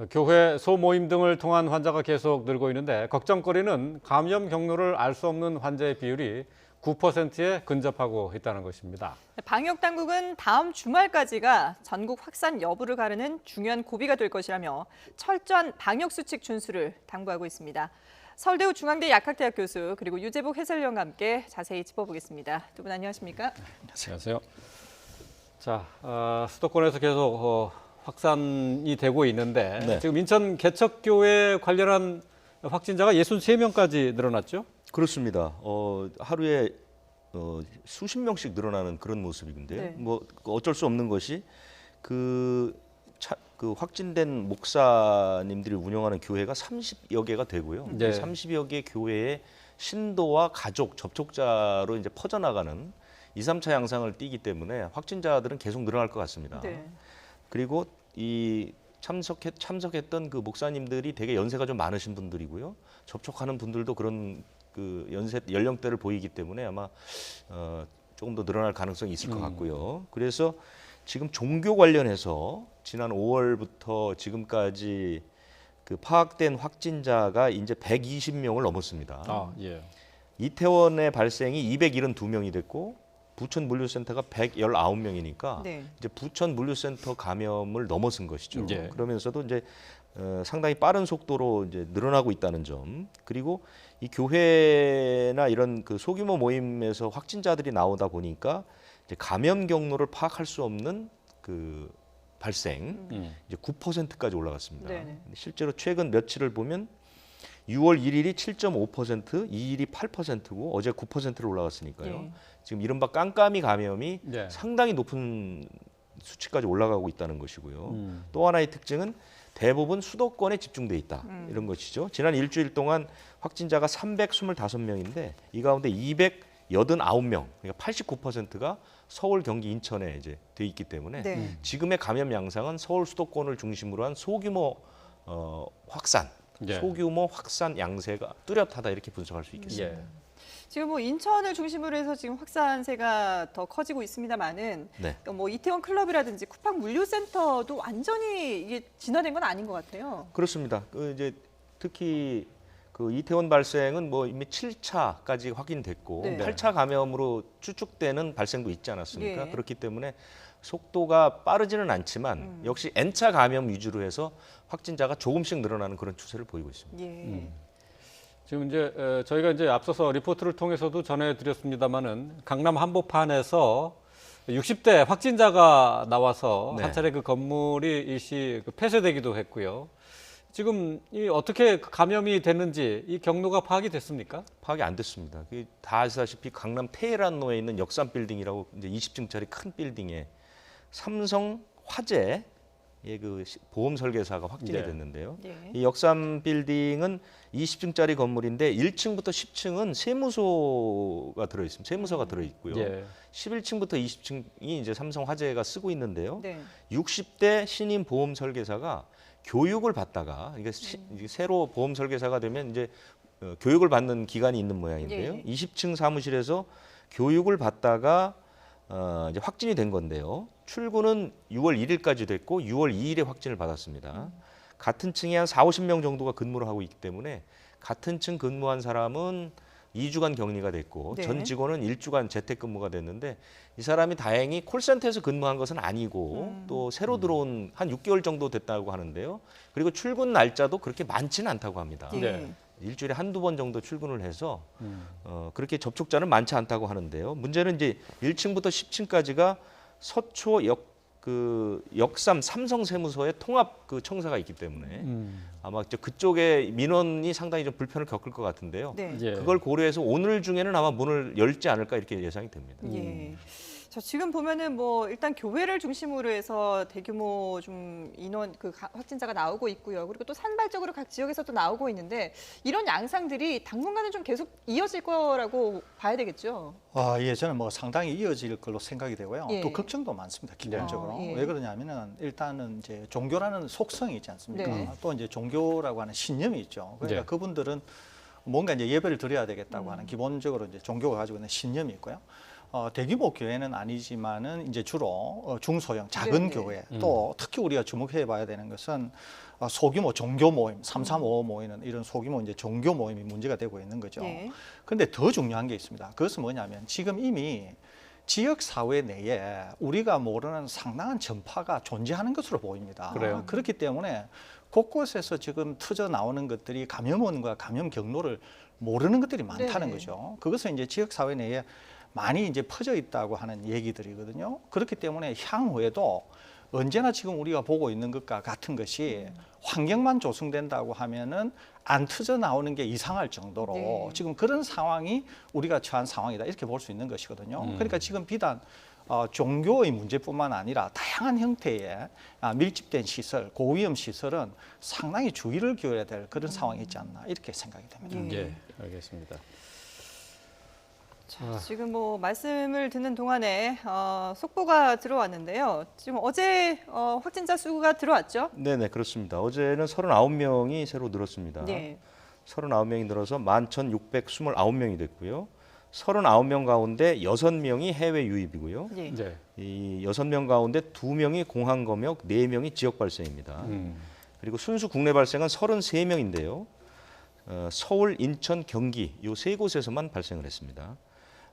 교회 소모임 등을 통한 환자가 계속 늘고 있는데 걱정거리는 감염 경로를 알 수 없는 환자의 비율이 9%에 근접하고 있다는 것입니다. 방역 당국은 다음 주말까지가 전국 확산 여부를 가르는 중요한 고비가 될 것이라며 철저한 방역 수칙 준수를 당부하고 있습니다. 서울대우 중앙대 약학대학 교수 그리고 유재복 해설위원과 함께 자세히 짚어보겠습니다. 두 분 안녕하십니까? 안녕하세요. 자, 수도권에서 계속 확산이 되고 있는데 네. 지금 인천 개척교회 관련한 확진자가 63명까지 늘어났죠? 그렇습니다. 하루에 수십 명씩 늘어나는 그런 모습인데요. 네. 뭐 어쩔 수 없는 것이 그 확진된 목사님들이 운영하는 교회가 30여 개가 되고요. 네. 30여 개 교회의 신도와 가족, 접촉자로 이제 퍼져나가는 2, 3차 양상을 띠기 때문에 확진자들은 계속 늘어날 것 같습니다. 네. 그리고 이 참석했던 그 목사님들이 되게 연세가 좀 많으신 분들이고요. 접촉하는 분들도 그런 그 연령대를 보이기 때문에 아마 조금 더 늘어날 가능성이 있을 것 같고요. 그래서 지금 종교 관련해서 지난 5월부터 지금까지 그 파악된 확진자가 이제 120명을 넘었습니다. 예. 이태원의 발생이 272명이 됐고 부천 물류센터가 119명이니까 네. 이제 부천 물류센터 감염을 넘어선 것이죠. 예. 그러면서도 이제 상당히 빠른 속도로 이제 늘어나고 있다는 점. 그리고 이 교회나 이런 그 소규모 모임에서 확진자들이 나오다 보니까 이제 감염 경로를 파악할 수 없는 그 발생 이제 9%까지 올라갔습니다. 네네. 실제로 최근 며칠을 보면 6월 1일이 7.5%, 2일이 8%고 어제 9%로 올라갔으니까요. 예. 지금 이른바 깜깜이 감염이 네. 상당히 높은 수치까지 올라가고 있다는 것이고요. 또 하나의 특징은 대부분 수도권에 집중돼 있다. 이런 것이죠. 지난 일주일 동안 확진자가 325명인데 이 가운데 289명, 그러니까 89%가 서울, 경기, 인천에 이제 돼 있기 때문에 네. 지금의 감염 양상은 서울 수도권을 중심으로 한 소규모 확산, 예. 소규모 확산 양세가 뚜렷하다 이렇게 분석할 수 있겠습니다. 예. 지금 뭐 인천을 중심으로 해서 지금 확산세가 더 커지고 있습니다만은 네. 뭐 이태원 클럽이라든지 쿠팡 물류센터도 완전히 이게 진화된 건 아닌 것 같아요. 그렇습니다. 그 이제 특히 그 이태원 발생은 뭐 이미 7차까지 확인됐고 네. 8차 감염으로 추측되는 발생도 있지 않았습니까? 예. 그렇기 때문에 속도가 빠르지는 않지만 역시 N차 감염 위주로 해서 확진자가 조금씩 늘어나는 그런 추세를 보이고 있습니다. 예. 지금 이제 저희가 이제 앞서서 리포트를 통해서도 전해드렸습니다마는 강남 한복판에서 60대 확진자가 나와서 네. 한 차례 그 건물이 일시 폐쇄되기도 했고요. 지금 이 어떻게 감염이 됐는지 이 경로가 파악이 됐습니까? 파악이 안 됐습니다. 다 아시다시피 강남 테헤란로에 있는 역삼 빌딩이라고 이제 20층짜리 큰 빌딩에 삼성 화재의 그 보험 설계사가 확진이 네. 됐는데요. 예. 이 역삼 빌딩은 20층짜리 건물인데 1층부터 10층은 세무소가 들어 있습니다. 세무서가 들어 있고요. 예. 11층부터 20층이 이제 삼성 화재가 쓰고 있는데요. 네. 60대 신임 보험 설계사가 교육을 받다가 이게 새로 보험 설계사가 되면 이제 교육을 받는 기간이 있는 모양인데요. 예. 20층 사무실에서 교육을 받다가 이제 확진이 된 건데요. 출근은 6월 1일까지 됐고 6월 2일에 확진을 받았습니다. 같은 층에 한 4, 50명 정도가 근무를 하고 있기 때문에 같은 층 근무한 사람은 2주간 격리가 됐고 네. 전 직원은 1주간 재택근무가 됐는데 이 사람이 다행히 콜센터에서 근무한 것은 아니고 또 새로 들어온 한 6개월 정도 됐다고 하는데요. 그리고 출근 날짜도 그렇게 많지는 않다고 합니다. 예. 네. 일주일에 한두 번 정도 출근을 해서 그렇게 접촉자는 많지 않다고 하는데요. 문제는 이제 1층부터 10층까지가 서초 역삼 삼성세무서의 통합 그 청사가 있기 때문에 아마 그쪽에 민원이 상당히 좀 불편을 겪을 것 같은데요. 네. 예. 그걸 고려해서 오늘 중에는 아마 문을 열지 않을까 이렇게 예상이 됩니다. 예. 자, 지금 보면은 뭐 일단 교회를 중심으로 해서 대규모 좀 인원 확진자가 나오고 있고요. 그리고 또 산발적으로 각 지역에서 또 나오고 있는데 이런 양상들이 당분간은 좀 계속 이어질 거라고 봐야 되겠죠. 예, 저는 뭐 상당히 이어질 걸로 생각이 되고요. 예. 또 걱정도 많습니다, 기본적으로. 예. 왜 그러냐면은 일단은 이제 종교라는 속성이 있지 않습니까? 네. 또 이제 종교라고 하는 신념이 있죠. 그러니까 네. 그분들은 뭔가 이제 예배를 드려야 되겠다고 하는 기본적으로 이제 종교가 가지고 있는 신념이 있고요. 대규모 교회는 아니지만은 이제 주로 중소형 작은 네네. 교회 또 특히 우리가 주목해 봐야 되는 것은 소규모 종교 모임, 335 모이는 이런 소규모 이제 종교 모임이 문제가 되고 있는 거죠. 예. 근데 더 중요한 게 있습니다. 그것은 뭐냐면 지금 이미 지역 사회 내에 우리가 모르는 상당한 전파가 존재하는 것으로 보입니다. 그래요? 그렇기 때문에 곳곳에서 지금 터져 나오는 것들이 감염원과 감염 경로를 모르는 것들이 많다는 네네. 거죠. 그것은 이제 지역 사회 내에 많이 이제 퍼져 있다고 하는 얘기들이거든요. 그렇기 때문에 향후에도 언제나 지금 우리가 보고 있는 것과 같은 것이 환경만 조성된다고 하면은 안 터져 나오는 게 이상할 정도로 네. 지금 그런 상황이 우리가 처한 상황이다 이렇게 볼 수 있는 것이거든요. 그러니까 지금 비단 종교의 문제뿐만 아니라 다양한 형태의 밀집된 시설, 고위험 시설은 상당히 주의를 기울여야 될 그런 상황이 있지 않나 이렇게 생각이 됩니다. 예. 예, 알겠습니다. 자, 지금 뭐 말씀을 듣는 동안에 속보가 들어왔는데요. 지금 어제 확진자 수가 들어왔죠? 네네 그렇습니다. 어제는 39명이 새로 늘었습니다. 네. 39명이 늘어서 11,629명이 됐고요. 39명 가운데 6명이 해외 유입이고요. 예. 이제 이 6명 가운데 2명이 공항 검역, 4명이 지역 발생입니다. 그리고 순수 국내 발생은 33명인데요. 서울, 인천, 경기 이 세 곳에서만 발생을 했습니다.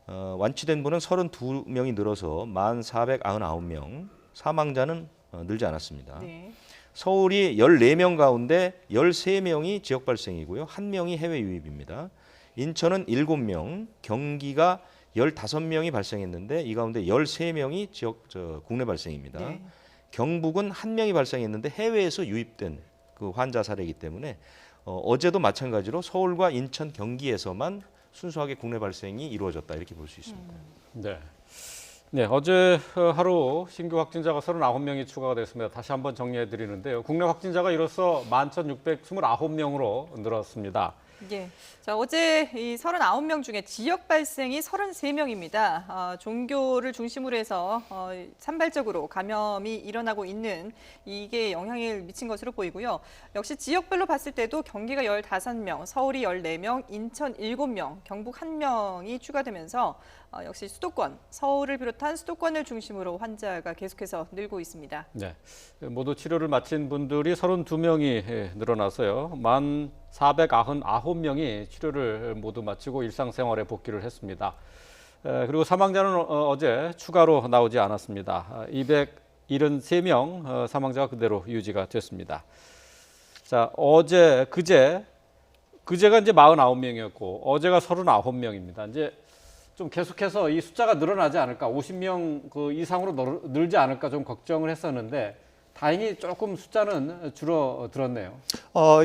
완치된 분은 32명이 늘어서 1,499명, 사망자는 늘지 않았습니다. 네. 서울이 14명 가운데 13명이 지역 발생이고요. 1명이 해외 유입입니다. 인천은 7명, 경기가 15명이 발생했는데 이 가운데 13명이 국내 발생입니다. 네. 경북은 1명이 발생했는데 해외에서 유입된 그 환자 사례이기 때문에 어제도 마찬가지로 서울과 인천, 경기에서만 순수하게 국내 발생이 이루어졌다 이렇게 볼 수 있습니다. 네. 네, 어제 하루 신규 확진자가 39명이 추가가 됐습니다. 다시 한번 정리해 드리는데요. 국내 확진자가 이로써 11,629명으로 늘었습니다. 예. 자, 어제 이 39명 중에 지역 발생이 33명입니다. 종교를 중심으로 해서 산발적으로 감염이 일어나고 있는 이게 영향을 미친 것으로 보이고요. 역시 지역별로 봤을 때도 경기가 15명, 서울이 14명, 인천 7명, 경북 1명이 추가되면서 역시 수도권, 서울을 비롯한 수도권을 중심으로 환자가 계속해서 늘고 있습니다. 네, 모두 치료를 마친 분들이 32명이 늘어나서요. 1,499명이 치료를 모두 마치고 일상생활에 복귀를 했습니다. 그리고 사망자는 어제 추가로 나오지 않았습니다. 273명 사망자가 그대로 유지가 됐습니다. 자, 그제가 이제 49명이었고 어제가 39명입니다. 이제 좀 계속해서 이 숫자가 늘어나지 않을까, 50명 그 이상으로 늘지 않을까 좀 걱정을 했었는데 다행히 조금 숫자는 줄어들었네요.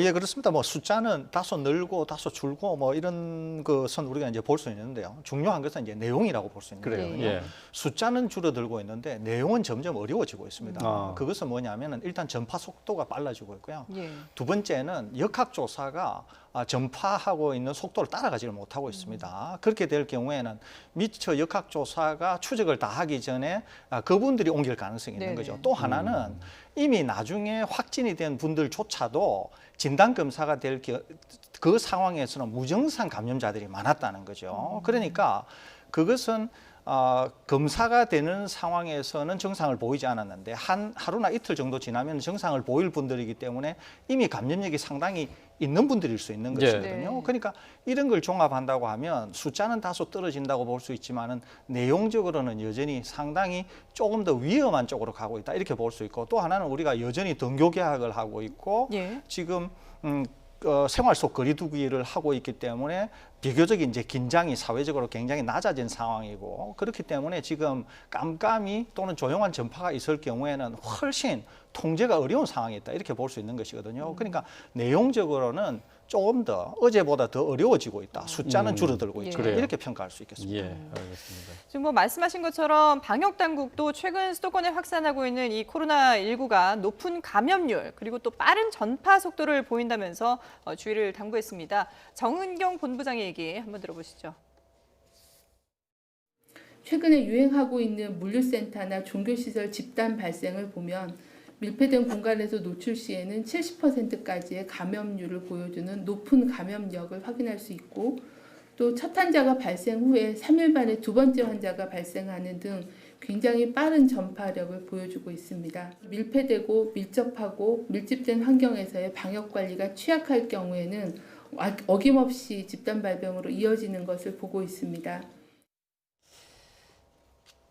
예, 그렇습니다. 뭐 숫자는 다소 늘고 다소 줄고 뭐 이런 것은 우리가 이제 볼 수 있는데요. 중요한 것은 이제 내용이라고 볼 수 있는 그래요. 거거든요. 예. 숫자는 줄어들고 있는데 내용은 점점 어려워지고 있습니다. 아. 그것은 뭐냐면은 일단 전파 속도가 빨라지고 있고요. 예. 두 번째는 역학조사가 전파하고 있는 속도를 따라가지를 못하고 있습니다. 그렇게 될 경우에는 미처 역학조사가 추적을 다 하기 전에 그분들이 옮길 가능성이 있는 네네. 거죠. 또 하나는 이미 나중에 확진이 된 분들조차도 진단검사가 될 그 상황에서는 무증상 감염자들이 많았다는 거죠. 그러니까 그것은 검사가 되는 상황에서는 증상을 보이지 않았는데 하루나 이틀 정도 지나면 증상을 보일 분들이기 때문에 이미 감염력이 상당히 있는 분들일 수 있는 예. 것이거든요. 네. 그러니까 이런 걸 종합한다고 하면 숫자는 다소 떨어진다고 볼 수 있지만은 내용적으로는 여전히 상당히 조금 더 위험한 쪽으로 가고 있다 이렇게 볼 수 있고 또 하나는 우리가 여전히 등교 개학을 하고 있고 예. 지금 생활 속 거리두기를 하고 있기 때문에 비교적인 이제 긴장이 사회적으로 굉장히 낮아진 상황이고 그렇기 때문에 지금 깜깜이 또는 조용한 전파가 있을 경우에는 훨씬 통제가 어려운 상황이 있다 이렇게 볼 수 있는 것이거든요. 그러니까 내용적으로는 조금 더 어제보다 더 어려워지고 있다. 숫자는 줄어들고 있다. 그래요. 이렇게 평가할 수 있겠습니다. 예, 알겠습니다. 지금 뭐 말씀하신 것처럼 방역 당국도 최근 수도권에 확산하고 있는 이 코로나19가 높은 감염률 그리고 또 빠른 전파 속도를 보인다면서 주의를 당부했습니다. 정은경 본부장의 얘기 한번 들어보시죠. 최근에 유행하고 있는 물류센터나 종교시설 집단 발생을 보면 밀폐된 공간에서 노출 시에는 70%까지의 감염률을 보여주는 높은 감염력을 확인할 수 있고 또 첫 환자가 발생 후에 3일 만에 두 번째 환자가 발생하는 등 굉장히 빠른 전파력을 보여주고 있습니다. 밀폐되고 밀접하고 밀집된 환경에서의 방역 관리가 취약할 경우에는 어김없이 집단 발병으로 이어지는 것을 보고 있습니다.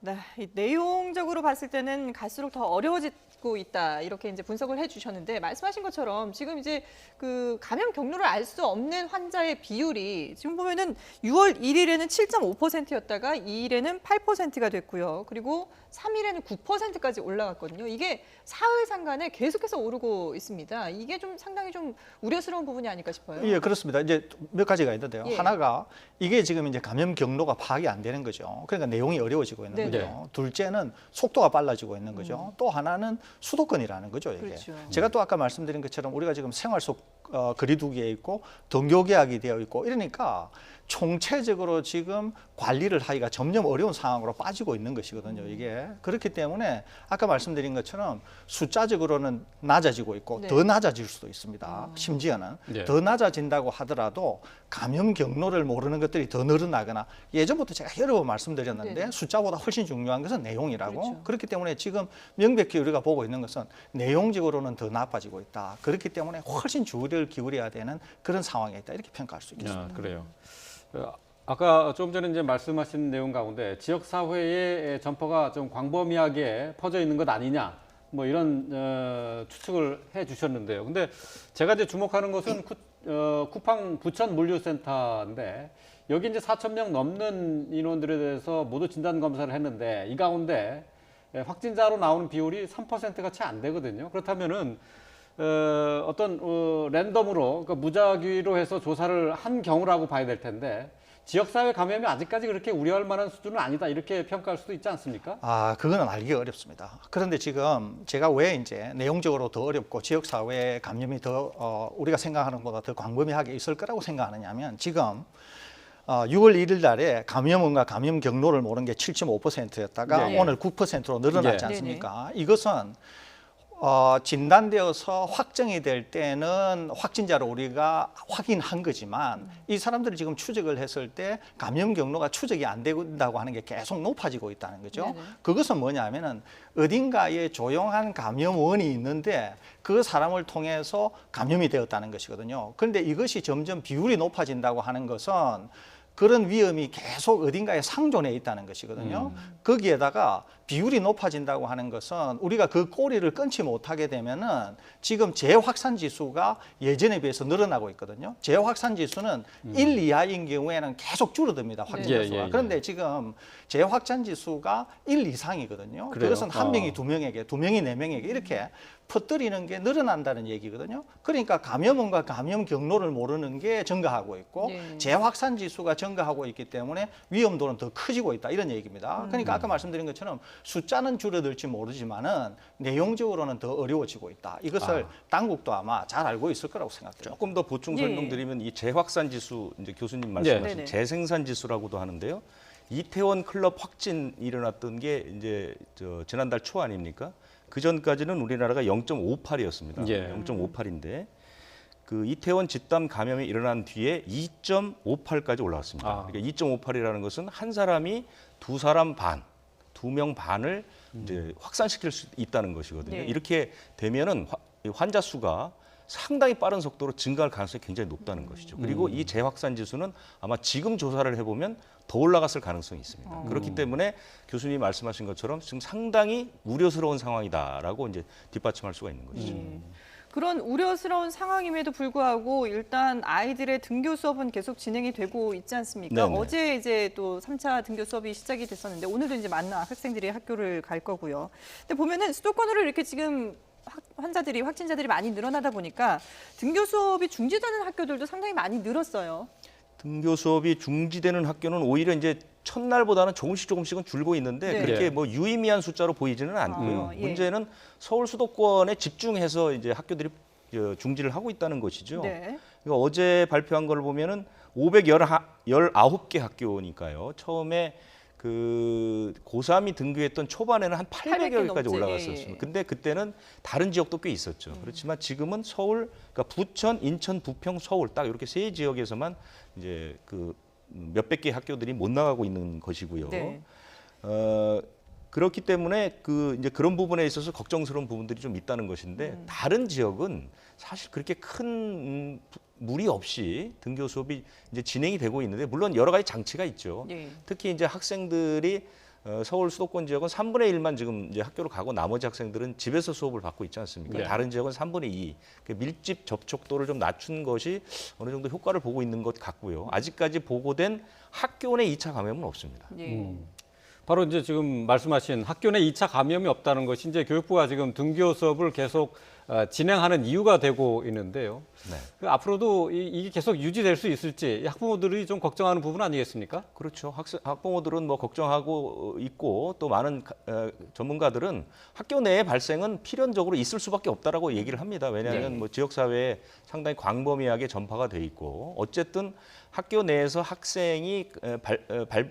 네, 이 내용적으로 봤을 때는 갈수록 더 어려워지고 있다 이렇게 이제 분석을 해주셨는데 말씀하신 것처럼 지금 이제 그 감염 경로를 알 수 없는 환자의 비율이 지금 보면은 6월 1일에는 7.5%였다가 2일에는 8%가 됐고요. 그리고 3일에는 9%까지 올라갔거든요. 이게 사흘 상간에 계속해서 오르고 있습니다. 이게 좀 상당히 좀 우려스러운 부분이 아닐까 싶어요. 예, 그렇습니다. 이제 몇 가지가 있는데요. 예. 하나가 이게 지금 이제 감염 경로가 파악이 안 되는 거죠. 그러니까 내용이 어려워지고 있는 네네. 거죠. 둘째는 속도가 빨라지고 있는 거죠. 또 하나는 수도권이라는 거죠. 이게. 그렇죠. 제가 또 아까 말씀드린 것처럼 우리가 지금 생활 속 거리두기에 있고 등교 계약이 되어 있고 이러니까 총체적으로 지금 관리를 하기가 점점 어려운 상황으로 빠지고 있는 것이거든요. 이게 그렇기 때문에 아까 말씀드린 것처럼 숫자적으로는 낮아지고 있고 네. 더 낮아질 수도 있습니다. 심지어는 네. 더 낮아진다고 하더라도 감염 경로를 모르는 것들이 더 늘어나거나 예전부터 제가 여러 번 말씀드렸는데 네네. 숫자보다 훨씬 중요한 것은 내용이라고 그렇죠. 그렇기 때문에 지금 명백히 우리가 보고 있는 것은 내용적으로는 더 나빠지고 있다. 그렇기 때문에 훨씬 주의를 기울여야 되는 그런 상황에 있다. 이렇게 평가할 수 있겠습니다. 그래요. 아까 좀 전에 이제 말씀하신 내용 가운데 지역 사회의 전파가 좀 광범위하게 퍼져 있는 것 아니냐, 뭐 이런 추측을 해주셨는데요. 근데 제가 이제 주목하는 것은 쿠팡 부천 물류센터인데 여기 이제 4,000명 넘는 인원들에 대해서 모두 진단 검사를 했는데 이 가운데 확진자로 나오는 비율이 3%가 채 안 되거든요. 그렇다면은 어떤 랜덤으로 그러니까 무작위로 해서 조사를 한 경우라고 봐야 될 텐데 지역사회 감염이 아직까지 그렇게 우려할 만한 수준은 아니다 이렇게 평가할 수도 있지 않습니까? 아, 그거는 알기가 어렵습니다. 그런데 지금 제가 왜 이제 내용적으로 더 어렵고 지역사회 감염이 더 우리가 생각하는 것보다 더 광범위하게 있을 거라고 생각하느냐면 지금 6월 1일 날에 감염원과 감염 경로를 모르는 게 7.5%였다가 네. 오늘 9%로 늘어났지 네. 않습니까? 이것은 진단되어서 확정이 될 때는 확진자로 우리가 확인한 거지만 이 사람들이 지금 추적을 했을 때 감염 경로가 추적이 안 된다고 하는 게 계속 높아지고 있다는 거죠. 네네. 그것은 뭐냐면은 어딘가에 조용한 감염원이 있는데 그 사람을 통해서 감염이 되었다는 것이거든요. 그런데 이것이 점점 비율이 높아진다고 하는 것은 그런 위험이 계속 어딘가에 상존해 있다는 것이거든요. 거기에다가 비율이 높아진다고 하는 것은 우리가 그 꼬리를 끊지 못하게 되면은 지금 재확산 지수가 예전에 비해서 늘어나고 있거든요. 재확산 지수는 1 이하인 경우에는 계속 줄어듭니다. 확진 예, 지수가. 예, 예. 그런데 지금 재확산 지수가 1 이상이거든요. 그래요? 그것은 한 명이 두 명에게, 두 명이 네 명에게 이렇게 퍼뜨리는 게 늘어난다는 얘기거든요. 그러니까 감염원과 감염 경로를 모르는 게 증가하고 있고 네. 재확산 지수가 증가하고 있기 때문에 위험도는 더 커지고 있다 이런 얘기입니다. 그러니까 아까 말씀드린 것처럼 숫자는 줄어들지 모르지만은 내용적으로는 더 어려워지고 있다. 이것을 당국도 아마 잘 알고 있을 거라고 생각돼요. 조금 더 보충 예. 설명드리면 이 재확산 지수 이제 교수님 말씀하신 네네. 재생산 지수라고도 하는데요. 이태원 클럽 확진 일어났던 게 이제 지난달 초 아닙니까? 그 전까지는 우리나라가 0.58이었습니다. 예. 0.58인데 그 이태원 집단 감염이 일어난 뒤에 2.58까지 올라왔습니다. 아. 그러니까 2.58이라는 것은 한 사람이 두 사람 반, 2명 반을 이제 확산시킬 수 있다는 것이거든요. 네. 이렇게 되면은 환자 수가 상당히 빠른 속도로 증가할 가능성이 굉장히 높다는 것이죠. 그리고 이 재확산 지수는 아마 지금 조사를 해보면 더 올라갔을 가능성이 있습니다. 그렇기 때문에 교수님이 말씀하신 것처럼 지금 상당히 우려스러운 상황이다라고 이제 뒷받침할 수가 있는 것이죠. 그런 우려스러운 상황임에도 불구하고 일단 아이들의 등교 수업은 계속 진행이 되고 있지 않습니까? 네네. 어제 이제 또 3차 등교 수업이 시작이 됐었는데 오늘도 이제 만나 학생들이 학교를 갈 거고요. 근데 보면은 수도권으로 이렇게 지금 확진자들이 많이 늘어나다 보니까 등교 수업이 중지되는 학교들도 상당히 많이 늘었어요. 등교 수업이 중지되는 학교는 오히려 이제 첫날보다는 조금씩은 줄고 있는데 네. 그렇게 네. 뭐 유의미한 숫자로 보이지는 않고요. 예. 문제는 서울 수도권에 집중해서 이제 학교들이 중지를 하고 있다는 것이죠. 네. 그러니까 어제 발표한 걸 보면은 519개 학교니까요. 처음에 그 고3이 등교했던 초반에는 한 800여 800개 개까지 넘지. 올라갔었습니다. 예. 근데 그때는 다른 지역도 꽤 있었죠. 그렇지만 지금은 서울, 그러니까 부천, 인천, 부평, 서울 딱 이렇게 세 지역에서만 이제 그 몇백 개 학교들이 못 나가고 있는 것이고요. 네. 그렇기 때문에 이제 그런 부분에 있어서 걱정스러운 부분들이 좀 있다는 것인데 다른 지역은 사실 그렇게 큰 무리 없이 등교 수업이 이제 진행이 되고 있는데 물론 여러 가지 장치가 있죠. 네. 특히 이제 학생들이 서울 수도권 지역은 3분의 1만 지금 이제 학교를 가고 나머지 학생들은 집에서 수업을 받고 있지 않습니까? 네. 다른 지역은 3분의 2. 밀집 접촉도를 좀 낮춘 것이 어느 정도 효과를 보고 있는 것 같고요. 아직까지 보고된 학교 내 2차 감염은 없습니다. 예. 바로 이제 지금 말씀하신 학교 내 2차 감염이 없다는 것이 이제 교육부가 지금 등교 수업을 계속 진행하는 이유가 되고 있는데요. 네. 그 앞으로도 이게 계속 유지될 수 있을지 학부모들이 좀 걱정하는 부분 아니겠습니까? 그렇죠. 학부모들은 뭐 걱정하고 있고 또 많은 전문가들은 학교 내에 발생은 필연적으로 있을 수밖에 없다라고 얘기를 합니다. 왜냐하면 네. 뭐 지역 사회에 상당히 광범위하게 전파가 돼 있고 어쨌든 학교 내에서 학생이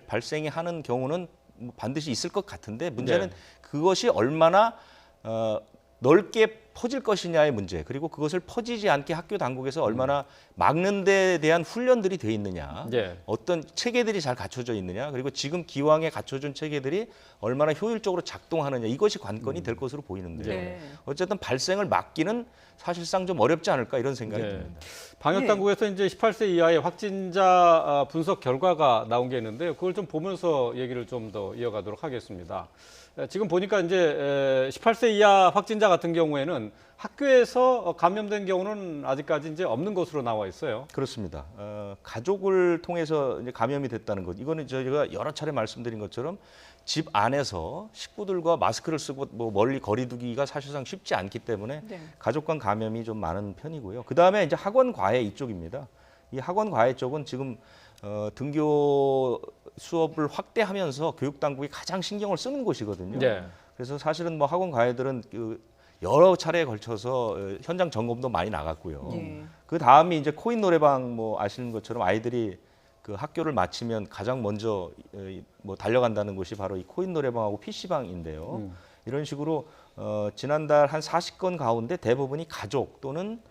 발생이 하는 경우는 뭐 반드시 있을 것 같은데 문제는 네. 그것이 얼마나 넓게 퍼질 것이냐의 문제 그리고 그것을 퍼지지 않게 학교 당국에서 얼마나 막는 데 대한 훈련들이 돼 있느냐 네. 어떤 체계들이 잘 갖춰져 있느냐 그리고 지금 기왕에 갖춰준 체계들이 얼마나 효율적으로 작동하느냐 이것이 관건이 될 것으로 보이는데 네. 어쨌든 발생을 막기는 사실상 좀 어렵지 않을까 이런 생각이 네. 듭니다. 방역 당국에서 이제 18세 이하의 확진자 분석 결과가 나온 게 있는데요. 그걸 좀 보면서 얘기를 좀 더 이어가도록 하겠습니다. 지금 보니까 이제 18세 이하 확진자 같은 경우에는 학교에서 감염된 경우는 아직까지 이제 없는 것으로 나와 있어요. 그렇습니다. 가족을 통해서 이제 감염이 됐다는 것 이거는 저희가 여러 차례 말씀드린 것처럼 집 안에서 식구들과 마스크를 쓰고 뭐 멀리 거리두기가 사실상 쉽지 않기 때문에 네. 가족 간 감염이 좀 많은 편이고요. 그 다음에 이제 학원 과외 이쪽입니다. 이 학원 과외 쪽은 지금 등교 수업을 확대하면서 교육 당국이 가장 신경을 쓰는 곳이거든요. 네. 그래서 사실은 뭐 학원 과외들은 여러 차례에 걸쳐서 현장 점검도 많이 나갔고요. 예. 그 다음이 이제 코인 노래방 뭐 아시는 것처럼 아이들이 그 학교를 마치면 가장 먼저 뭐 달려간다는 곳이 바로 이 코인 노래방하고 PC방인데요. 이런 식으로 지난달 한 40건 가운데 대부분이 가족 또는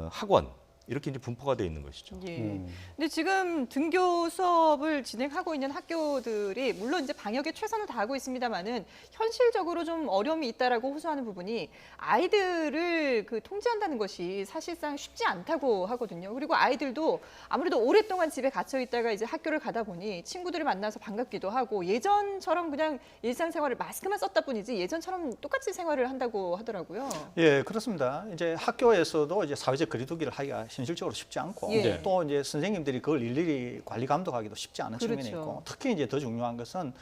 학원 이렇게 이제 분포가 되어 있는 것이죠. 예. 근데 지금 등교 수업을 진행하고 있는 학교들이 물론 이제 방역에 최선을 다하고 있습니다만은 현실적으로 좀 어려움이 있다라고 호소하는 부분이 아이들을 통제한다는 것이 사실상 쉽지 않다고 하거든요. 그리고 아이들도 아무래도 오랫동안 집에 갇혀 있다가 이제 학교를 가다 보니 친구들을 만나서 반갑기도 하고 예전처럼 그냥 일상생활을 마스크만 썼다 뿐이지 예전처럼 똑같이 생활을 한다고 하더라고요. 예, 그렇습니다. 이제 학교에서도 이제 사회적 거리두기를 하기가 현실적으로 쉽지 않고 예. 또 이제 선생님들이 그걸 일일이 관리 감독하기도 쉽지 않은 그렇죠. 측면이 있고 특히 이제 더 중요한 것은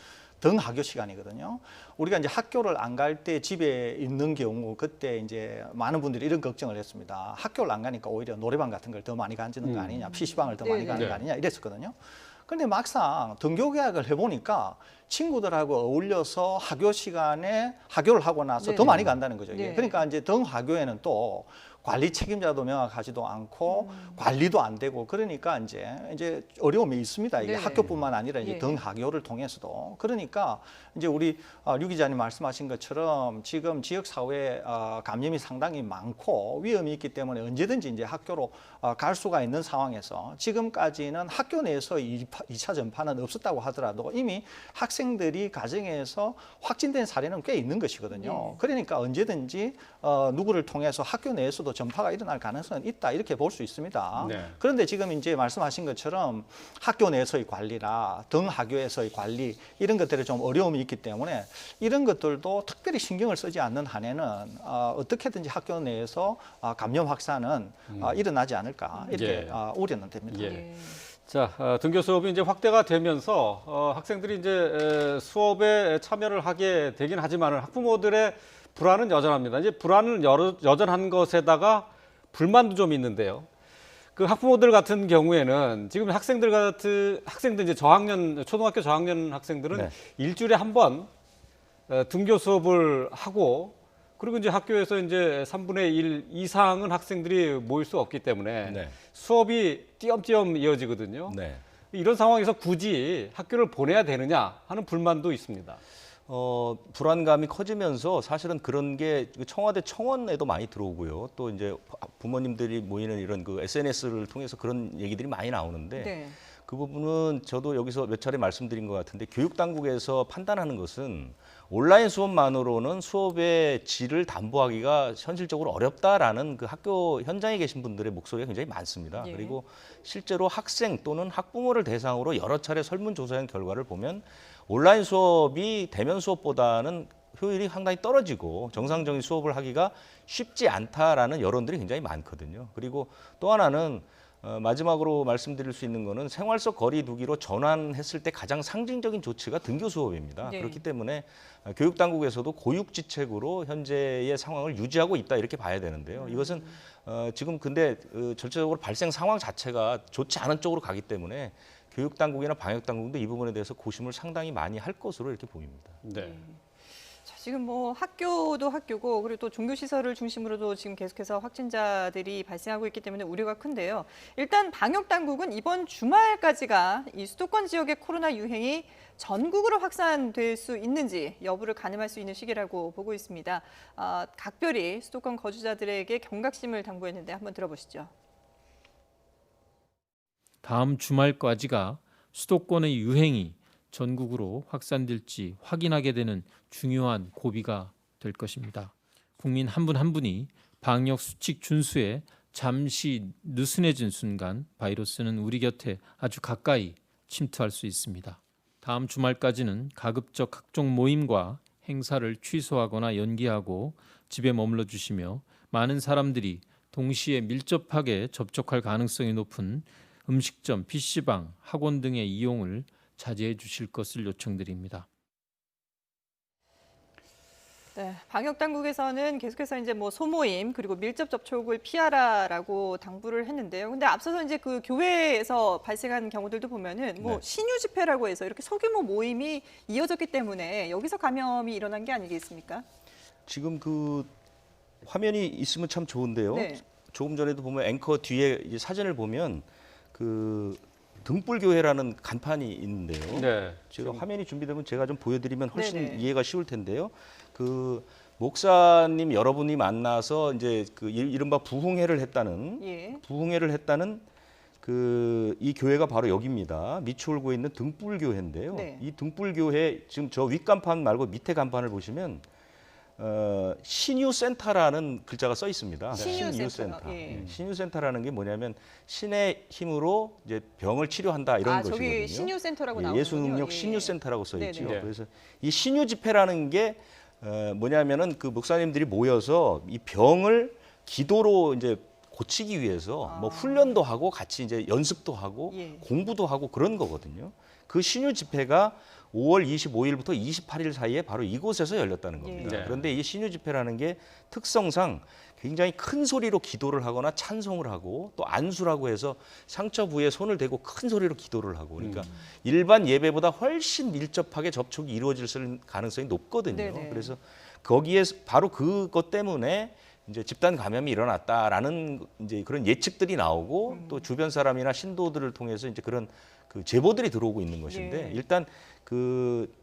등하교 시간이거든요. 우리가 이제 학교를 안 갈 때 집에 있는 경우 그때 이제 많은 분들이 이런 걱정을 했습니다. 학교를 안 가니까 오히려 노래방 같은 걸 더 많이 가지는 거 아니냐, PC방을 더 많이 가는 거 아니냐 이랬었거든요. 그런데 막상 등교 계약을 해보니까 친구들하고 어울려서 학교 시간에 학교를 하고 나서 더 많이 간다는 거죠. 이게. 네. 그러니까 이제 등하교에는 또 관리 책임자도 명확하지도 않고 관리도 안 되고 그러니까 이제 어려움이 있습니다. 이게 네네. 학교뿐만 아니라 이제 예. 등하교를 통해서도 그러니까 이제 우리 류 기자님 말씀하신 것처럼 지금 지역 사회에 감염이 상당히 많고 위험이 있기 때문에 언제든지 이제 학교로 갈 수가 있는 상황에서 지금까지는 학교 내에서 2차 전파는 없었다고 하더라도 이미 학생들이 가정에서 확진된 사례는 꽤 있는 것이거든요. 예. 그러니까 언제든지 누구를 통해서 학교 내에서도 전파가 일어날 가능성은 있다 이렇게 볼 수 있습니다. 네. 그런데 지금 이제 말씀하신 것처럼 학교 내에서의 관리나 등하교에서의 관리 이런 것들에 좀 어려움이 있기 때문에 이런 것들도 특별히 신경을 쓰지 않는 한에는 어떻게든지 학교 내에서 감염 확산은 일어나지 않을까 이렇게 예. 우려는 됩니다. 예. 자, 등교 수업이 이제 확대가 되면서 학생들이 이제 수업에 참여를 하게 되긴 하지만 학부모들의 불안은 여전합니다. 이제 불안은 여전한 것에다가 불만도 좀 있는데요. 그 학부모들 같은 경우에는 지금 학생들 이제 초등학교 저학년 학생들은 네. 일주일에 한 번 등교 수업을 하고 그리고 이제 학교에서 이제 3분의 1 이상은 학생들이 모일 수 없기 때문에 네. 수업이 띄엄띄엄 이어지거든요. 네. 이런 상황에서 굳이 학교를 보내야 되느냐 하는 불만도 있습니다. 불안감이 커지면서 사실은 그런 게 청와대 청원에도 많이 들어오고요. 또 이제 부모님들이 모이는 이런 그 SNS를 통해서 그런 얘기들이 많이 나오는데 네. 그 부분은 저도 여기서 몇 차례 말씀드린 것 같은데 교육 당국에서 판단하는 것은 온라인 수업만으로는 수업의 질을 담보하기가 현실적으로 어렵다라는 그 학교 현장에 계신 분들의 목소리가 굉장히 많습니다. 예. 그리고 실제로 학생 또는 학부모를 대상으로 여러 차례 설문조사한 결과를 보면 온라인 수업이 대면 수업보다는 효율이 상당히 떨어지고 정상적인 수업을 하기가 쉽지 않다라는 여론들이 굉장히 많거든요. 그리고 또 하나는 마지막으로 말씀드릴 수 있는 거는 생활 속 거리 두기로 전환했을 때 가장 상징적인 조치가 등교 수업입니다. 네. 그렇기 때문에 교육 당국에서도 고육지책으로 현재의 상황을 유지하고 있다 이렇게 봐야 되는데요. 이것은 지금 근데 전체적으로 발생 상황 자체가 좋지 않은 쪽으로 가기 때문에 교육 당국이나 방역 당국도 이 부분에 대해서 고심을 상당히 많이 할 것으로 이렇게 보입니다. 네. 자, 지금 뭐 학교도 학교고 그리고 또 종교시설을 중심으로도 지금 계속해서 확진자들이 발생하고 있기 때문에 우려가 큰데요. 일단 방역당국은 이번 주말까지가 이 수도권 지역의 코로나 유행이 전국으로 확산될 수 있는지 여부를 가늠할 수 있는 시기라고 보고 있습니다. 각별히 수도권 거주자들에게 경각심을 당부했는데 한번 들어보시죠. 다음 주말까지가 수도권의 유행이 전국으로 확산될지 확인하게 되는 중요한 고비가 될 것입니다. 국민 한 분 한 분이 방역 수칙 준수에 잠시 느슨해진 순간 바이러스는 우리 곁에 아주 가까이 침투할 수 있습니다. 다음 주말까지는 가급적 각종 모임과 행사를 취소하거나 연기하고 집에 머물러 주시며 많은 사람들이 동시에 밀접하게 접촉할 가능성이 높은 음식점, PC방, 학원 등의 이용을 자제해 주실 것을 요청드립니다. 네, 방역 당국에서는 계속해서 이제 뭐 소모임 그리고 밀접 접촉을 피하라라고 당부를 했는데요. 근데 앞서서 이제 그 교회에서 발생한 경우들도 보면은 뭐 네. 신유 집회라고 해서 이렇게 소규모 모임이 이어졌기 때문에 여기서 감염이 일어난 게 아니겠습니까? 지금 그 화면이 있으면 참 좋은데요. 네. 조금 전에도 보면 앵커 뒤에 이제 사진을 보면 그 등불교회라는 간판이 있는데요. 네. 제가 화면이 준비되면 제가 좀 보여드리면 훨씬 네네. 이해가 쉬울 텐데요. 그 목사님 여러분이 만나서 이제 그 이른바 부흥회를 했다는 예. 그 이 교회가 바로 여기입니다. 미추홀구에 있는 등불교회인데요. 네. 이 등불교회 지금 저 윗간판 말고 밑에 간판을 보시면 신유센터라는 글자가 써 있습니다. 신유센터. 예. 신유센터라는 게 뭐냐면 신의 힘으로 이제 병을 치료한다 이런 것이거든요. 저기 신유센터라고 예, 나오는군요. 예수능력 예. 신유센터라고 써 있죠. 네네. 그래서 이 신유 집회라는 게 뭐냐면은 그 목사님들이 모여서 이 병을 기도로 이제 고치기 위해서 뭐 훈련도 하고 같이 이제 연습도 하고 예. 공부도 하고 그런 거거든요. 그 신유 집회가 5월 25일부터 28일 사이에 바로 이곳에서 열렸다는 겁니다. 예. 그런데 이 신유 집회라는 게 특성상 굉장히 큰 소리로 기도를 하거나 찬송을 하고 또 안수라고 해서 상처 부위에 손을 대고 큰 소리로 기도를 하고 그러니까 일반 예배보다 훨씬 밀접하게 접촉이 이루어질 가능성이 높거든요. 네네. 그래서 거기에 바로 그것 때문에 이제 집단 감염이 일어났다라는 이제 그런 예측들이 나오고 또 주변 사람이나 신도들을 통해서 이제 그런 그 제보들이 들어오고 있는 것인데 예. 일단 그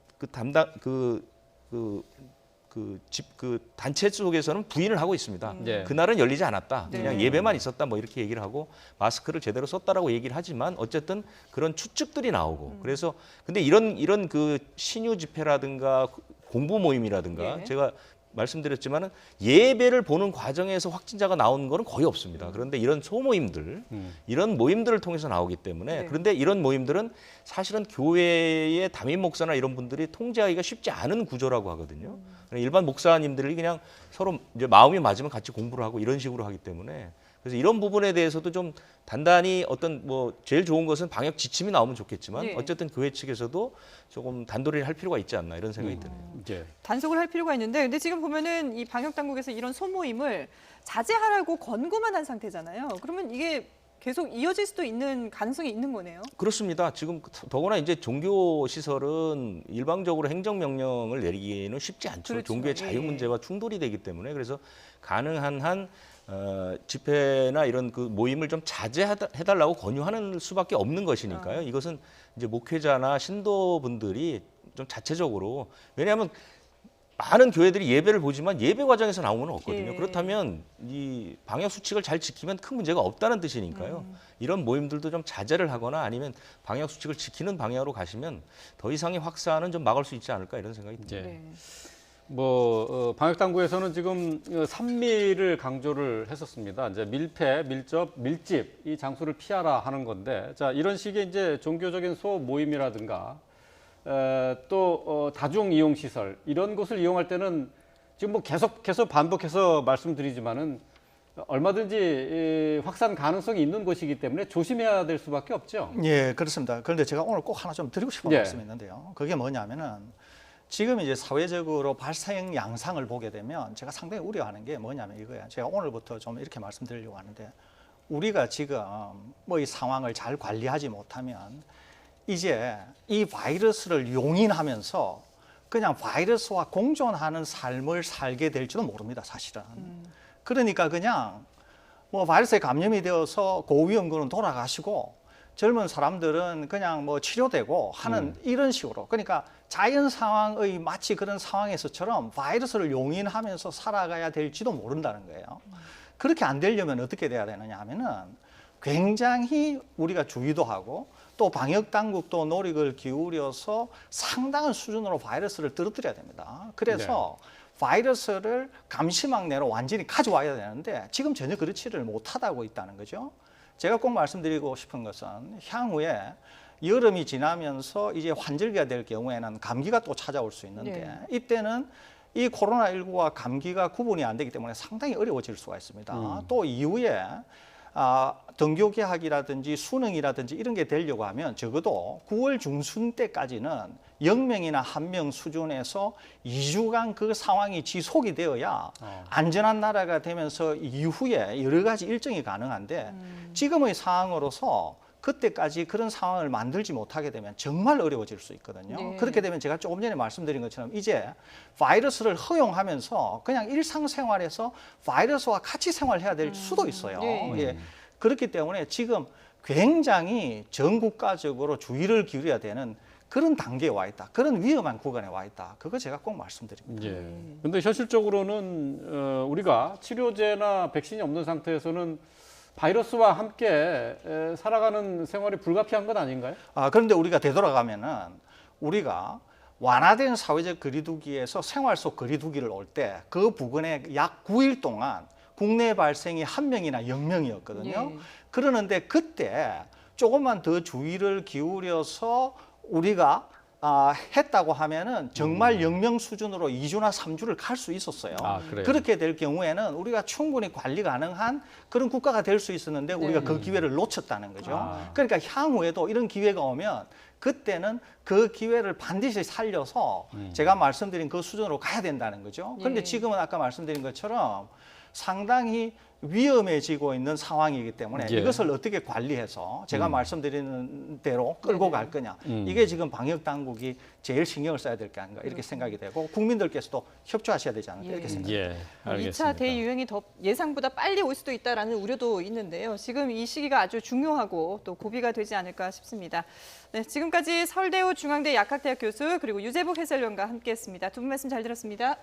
단체 쪽에서는 부인을 하고 있습니다. 네. 그날은 열리지 않았다. 네. 그냥 예배만 있었다. 뭐 이렇게 얘기를 하고 마스크를 제대로 썼다라고 얘기를 하지만 어쨌든 그런 추측들이 나오고 그래서 근데 이런 그 신유 집회라든가 공부 모임이라든가 예. 제가 말씀드렸지만은 예배를 보는 과정에서 확진자가 나오는 거는 거의 없습니다. 그런데 이런 소모임들, 이런 모임들을 통해서 나오기 때문에 네. 그런데 이런 모임들은 사실은 교회의 담임 목사나 이런 분들이 통제하기가 쉽지 않은 구조라고 하거든요. 일반 목사님들이 그냥 서로 이제 마음이 맞으면 같이 공부를 하고 이런 식으로 하기 때문에 그래서 이런 부분에 대해서도 좀 단단히 어떤 뭐 제일 좋은 것은 방역 지침이 나오면 좋겠지만 네. 어쨌든 교회 측에서도 조금 단도리를 할 필요가 있지 않나 이런 생각이 드네요. 예. 단속을 할 필요가 있는데 근데 지금 보면은 이 방역 당국에서 이런 소모임을 자제하라고 권고만 한 상태잖아요. 그러면 이게 계속 이어질 수도 있는 가능성이 있는 거네요. 그렇습니다. 지금 더구나 이제 종교 시설은 일방적으로 행정 명령을 내리기는 쉽지 않죠. 그렇죠. 종교의 예. 자유 문제와 충돌이 되기 때문에 그래서 가능한 한 집회나 이런 그 모임을 좀 자제해달라고 권유하는 수밖에 없는 것이니까요. 이것은 이제 목회자나 신도분들이 좀 자체적으로 왜냐하면 많은 교회들이 예배를 보지만 예배 과정에서 나오면 없거든요. 예. 그렇다면 이 방역 수칙을 잘 지키면 큰 문제가 없다는 뜻이니까요. 이런 모임들도 좀 자제를 하거나 아니면 방역 수칙을 지키는 방향으로 가시면 더 이상의 확산은 좀 막을 수 있지 않을까 이런 생각이 듭니다. 예. 네. 방역 당국에서는 지금 3미를 강조를 했었습니다. 이제 밀폐, 밀접, 밀집 이 장소를 피하라 하는 건데, 자 이런 식의 이제 종교적인 소 모임이라든가 또 다중 이용 시설 이런 곳을 이용할 때는 지금 뭐 계속해서 반복해서 말씀드리지만은 얼마든지 확산 가능성이 있는 곳이기 때문에 조심해야 될 수밖에 없죠. 예, 그렇습니다. 그런데 제가 오늘 꼭 하나 좀 드리고 싶은 예. 말씀이 있는데요. 그게 뭐냐면은 지금 이제 사회적으로 발생 양상을 보게 되면 제가 상당히 우려하는 게 뭐냐면 이거예요. 제가 오늘부터 좀 이렇게 말씀드리려고 하는데 우리가 지금 뭐 이 상황을 잘 관리하지 못하면 이제 이 바이러스를 용인하면서 그냥 바이러스와 공존하는 삶을 살게 될지도 모릅니다, 사실은. 그러니까 그냥 뭐 바이러스에 감염이 되어서 고위험군은 돌아가시고 젊은 사람들은 그냥 뭐 치료되고 하는 이런 식으로. 그러니까 자연 상황의 마치 그런 상황에서처럼 바이러스를 용인하면서 살아가야 될지도 모른다는 거예요. 그렇게 안 되려면 어떻게 돼야 되느냐 하면은 굉장히 우리가 주의도 하고 또 방역 당국도 노력을 기울여서 상당한 수준으로 바이러스를 떨어뜨려야 됩니다. 그래서 바이러스를 감시망 내로 완전히 가져와야 되는데 지금 전혀 그렇지를 못하다고 있다는 거죠. 제가 꼭 말씀드리고 싶은 것은 향후에 여름이 지나면서 이제 환절기가 될 경우에는 감기가 또 찾아올 수 있는데 이때는 이 코로나19와 감기가 구분이 안 되기 때문에 상당히 어려워질 수가 있습니다. 또 이후에 등교 개학이라든지 수능이라든지 이런 게 되려고 하면 적어도 9월 중순 때까지는 0명이나 1명 수준에서 2주간 그 상황이 지속이 되어야 안전한 나라가 되면서 이후에 여러 가지 일정이 가능한데 지금의 상황으로서 그때까지 그런 상황을 만들지 못하게 되면 정말 어려워질 수 있거든요. 네. 그렇게 되면 제가 조금 전에 말씀드린 것처럼 이제 바이러스를 허용하면서 그냥 일상생활에서 바이러스와 같이 생활해야 될 수도 있어요. 네. 예. 그렇기 때문에 지금 굉장히 전 국가적으로 주의를 기울여야 되는 그런 단계에 와 있다. 그런 위험한 구간에 와 있다. 그거 제가 꼭 말씀드립니다. 예. 근데 현실적으로는 우리가 치료제나 백신이 없는 상태에서는 바이러스와 함께 살아가는 생활이 불가피한 것 아닌가요? 그런데 우리가 되돌아가면은 우리가 완화된 사회적 거리두기에서 생활 속 거리두기를 올 때 그 부근에 약 9일 동안 국내 발생이 1명이나 0명이었거든요. 예. 그러는데 그때 조금만 더 주의를 기울여서 우리가 했다고 하면은 정말 0명 수준으로 2주나 3주를 갈 수 있었어요. 그래요? 그렇게 될 경우에는 우리가 충분히 관리 가능한 그런 국가가 될 수 있었는데 우리가 그 기회를 놓쳤다는 거죠. 그러니까 향후에도 이런 기회가 오면 그때는 그 기회를 반드시 살려서 제가 말씀드린 그 수준으로 가야 된다는 거죠. 그런데 예. 지금은 아까 말씀드린 것처럼 상당히 위험해지고 있는 상황이기 때문에 예. 이것을 어떻게 관리해서 제가 말씀드리는 대로 끌고 갈 거냐. 이게 지금 방역 당국이 제일 신경을 써야 될 게 아닌가 이렇게 생각이 되고 국민들께서도 협조하셔야 되지 않을까 이렇게 생각합니다. 예, 알겠습니다. 2차 대유행이 더 예상보다 빨리 올 수도 있다라는 우려도 있는데요. 지금 이 시기가 아주 중요하고 또 고비가 되지 않을까 싶습니다. 네, 지금까지 설대우 중앙대 약학대학 교수 그리고 유재복 해설위원과 함께했습니다. 두 분 말씀 잘 들었습니다.